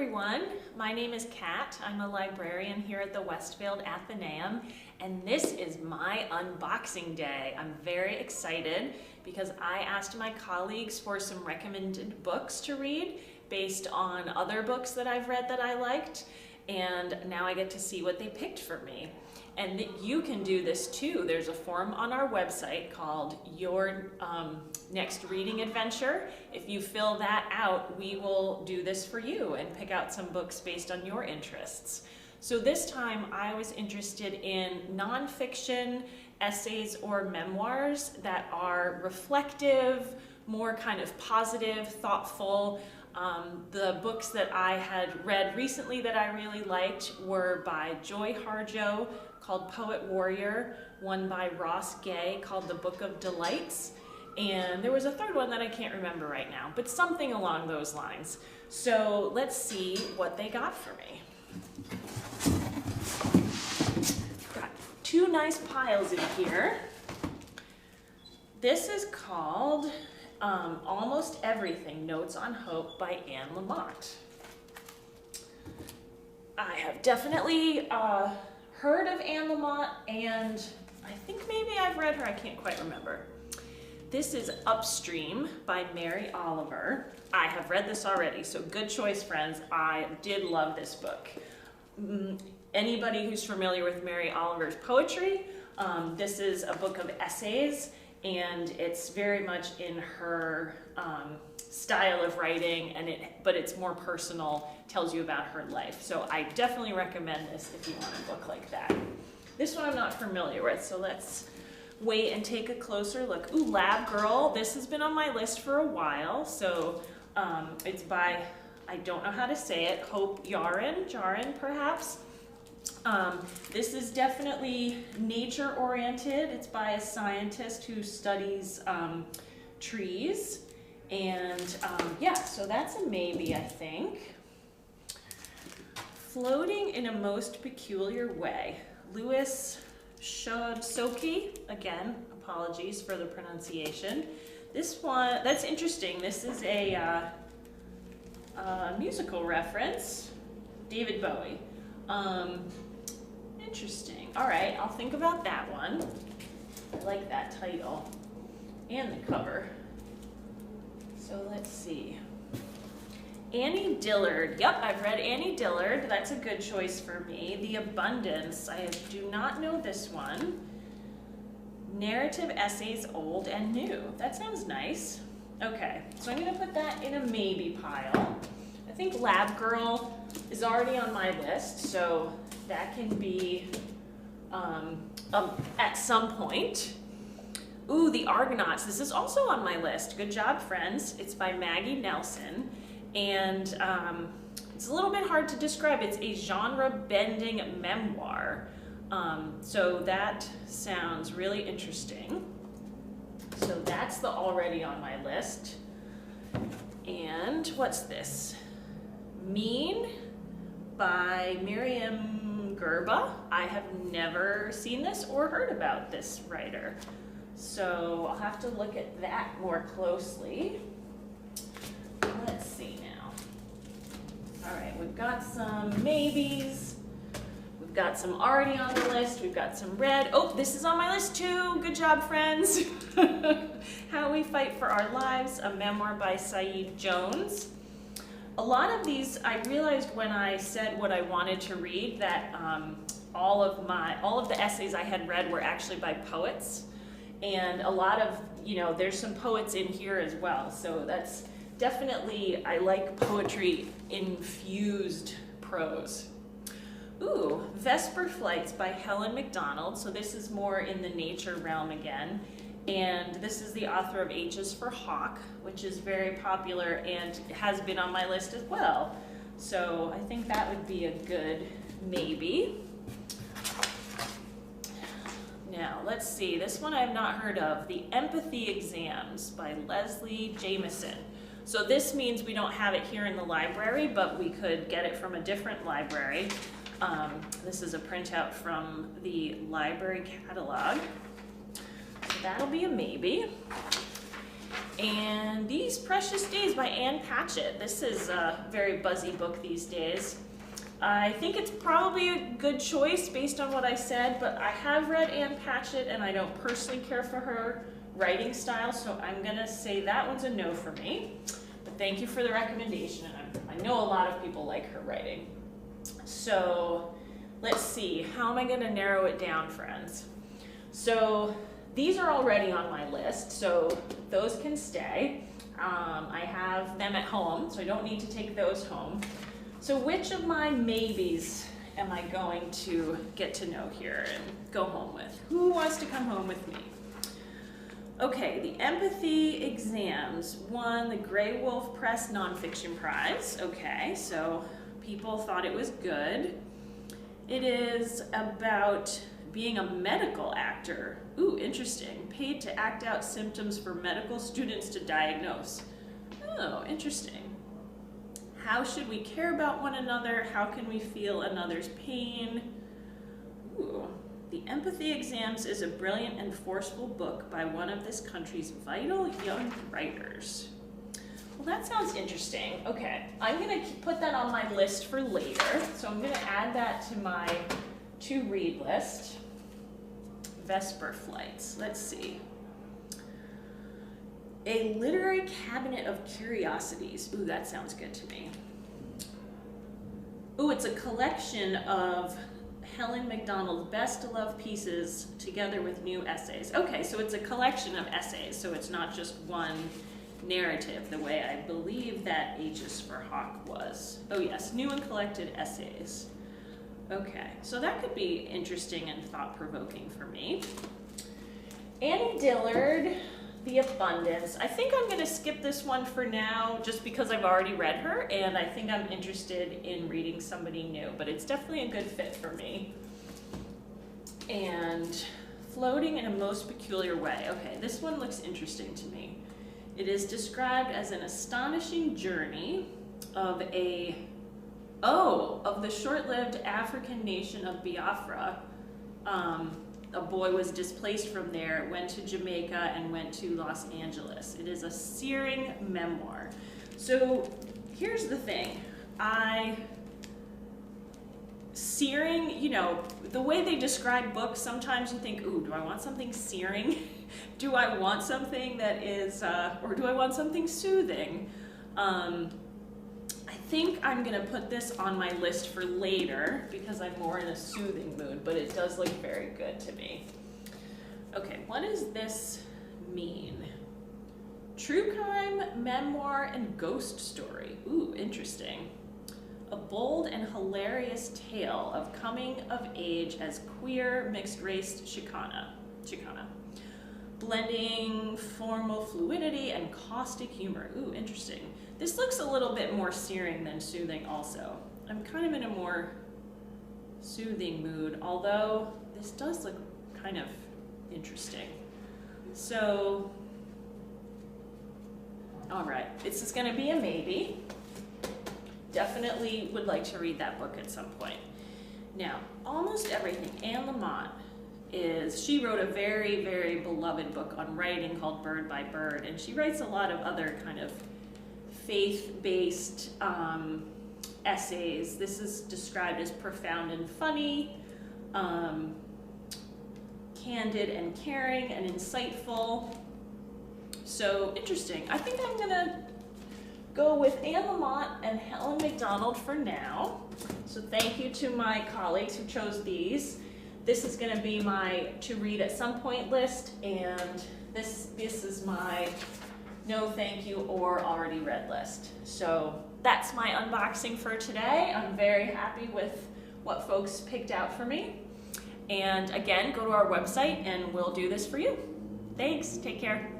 everyone, my name is Kat. I'm a librarian here at the Westfield Athenaeum, and this is my unboxing day. I'm very excited because I asked my colleagues for some recommended books to read based on other books that I've read that I liked, and now I get to see what they picked for me. And you can do this too. There's a form on our website called Your Next Reading Adventure. If you fill that out, we will do this for you and pick out some books based on your interests. So this time I was interested in nonfiction, essays, or memoirs that are reflective, more kind of positive, thoughtful. The books that I had read recently that I really liked were by Joy Harjo, called Poet Warrior, one by Ross Gay called The Book of Delights, and there was a third one that I can't remember right now, but something along those lines. So let's see what they got for me. Got two nice piles in here. This is called Almost Everything, Notes on Hope by Lamott. I have definitely heard of Lamott, and I think maybe I've read her, I can't quite remember. This is Upstream by Mary Oliver. I have read this already, so good choice, friends. I did love this book. Anybody who's familiar with Mary Oliver's poetry, this is a book of essays, and it's very much in her style of writing, but it's more personal, tells you about her life. So I definitely recommend this if you want a book like that. This one I'm not familiar with, so let's wait and take a closer look. Ooh, Lab Girl. This has been on my list for a while. So it's by, I don't know how to say it, Hope Jahren perhaps. This is definitely nature-oriented. It's by a scientist who studies trees. And yeah, so that's a maybe, I think. Floating in a Most Peculiar Way. Louis Shodsoki, again, apologies for the pronunciation. This one, that's interesting. This is a musical reference. David Bowie. Interesting. All right, I'll think about that one. I like that title and the cover. So let's see. Annie Dillard. Yep, I've read Annie Dillard. That's a good choice for me. The Abundance. I do not know this one. Narrative Essays, Old and New. That sounds nice. Okay, so I'm going to put that in a maybe pile. I think Lab Girl is already on my list, so that can be at some point. Ooh, The Argonauts. This is also on my list. Good job, friends. It's by Maggie Nelson, and it's a little bit hard to describe. It's a genre-bending memoir, so that sounds really interesting. So that's already on my list. And what's this? Mean by Miriam Gerba. I have never seen this or heard about this writer. So I'll have to look at that more closely. Let's see now. All right, we've got some maybes. We've got some already on the list. We've got some red. Oh, this is on my list too. Good job, friends. How We Fight for Our Lives, a memoir by Saeed Jones. A lot of these, I realized when I said what I wanted to read that all of the essays I had read were actually by poets. And a lot of, there's some poets in here as well. So that's definitely, I like poetry infused prose. Ooh, Vesper Flights by Helen MacDonald. So this is more in the nature realm again. And this is the author of H is for Hawk, which is very popular and has been on my list as well. So I think that would be a good maybe. Now, let's see, this one I have not heard of, The Empathy Exams by Leslie Jamison. So this means we don't have it here in the library, but we could get it from a different library. This is a printout from the library catalog. So that'll be a maybe. And These Precious Days by Ann Patchett. This is a very buzzy book these days. I think it's probably a good choice based on what I said, but I have read Ann Patchett and I don't personally care for her writing style, so I'm gonna say that one's a no for me. But thank you for the recommendation, and I know a lot of people like her writing. So let's see, how am I gonna narrow it down, friends? So these are already on my list, so those can stay. I have them at home, so I don't need to take those home. So which of my maybes am I going to get to know here and go home with? Who wants to come home with me? Okay, the Empathy Exams won the Grey Wolf Press Nonfiction Prize. Okay, so people thought it was good. It is about being a medical actor. Ooh, interesting. Paid to act out symptoms for medical students to diagnose. Oh, interesting. How should we care about one another? How can we feel another's pain? Ooh. The Empathy Exams is a brilliant and forceful book by one of this country's vital young writers. Well, that sounds interesting. Okay, I'm gonna put that on my list for later. So I'm gonna add that to my to-read list. Vesper Flights, let's see. A literary cabinet of curiosities. Ooh, that sounds good to me. Ooh, it's a collection of Helen Macdonald's best-loved pieces together with new essays. Okay, so it's a collection of essays, so it's not just one narrative, the way I believe that H's for Hawk was. Oh yes, new and collected essays. Okay, so that could be interesting and thought-provoking for me. Annie Dillard, The Abundance. I think I'm gonna skip this one for now just because I've already read her and I think I'm interested in reading somebody new, but it's definitely a good fit for me. And Floating in a Most Peculiar Way. Okay, this one looks interesting to me. It is described as an astonishing journey of the short-lived African nation of Biafra. A boy was displaced from there, went to Jamaica, and went to Los Angeles. It is a searing memoir. So here's the thing. Searing, you know, the way they describe books, sometimes you think, ooh, do I want something searing? Do I want something that is, or do I want something soothing? I think I'm gonna put this on my list for later because I'm more in a soothing mood, but it does look very good to me. Okay, what does this mean? True crime, memoir, and ghost story. Ooh, interesting. A bold and hilarious tale of coming of age as queer mixed-race Chicana. Blending formal fluidity and caustic humor. Ooh, interesting. This looks a little bit more searing than soothing also. I'm kind of in a more soothing mood, although this does look kind of interesting. So, all right, this is gonna be a maybe. Definitely would like to read that book at some point. Now, Almost Everything, Anne Lamott, she wrote a very, very beloved book on writing called Bird by Bird, and she writes a lot of other kind of faith-based essays. This is described as profound and funny, candid and caring and insightful. So interesting. I think I'm gonna go with Anne Lamott and Helen Macdonald for now. So thank you to my colleagues who chose these. This is going to be my to read at some point list, and this is my no thank you or already read list. So that's my unboxing for today. I'm very happy with what folks picked out for me. And again, go to our website and we'll do this for you. Thanks, take care.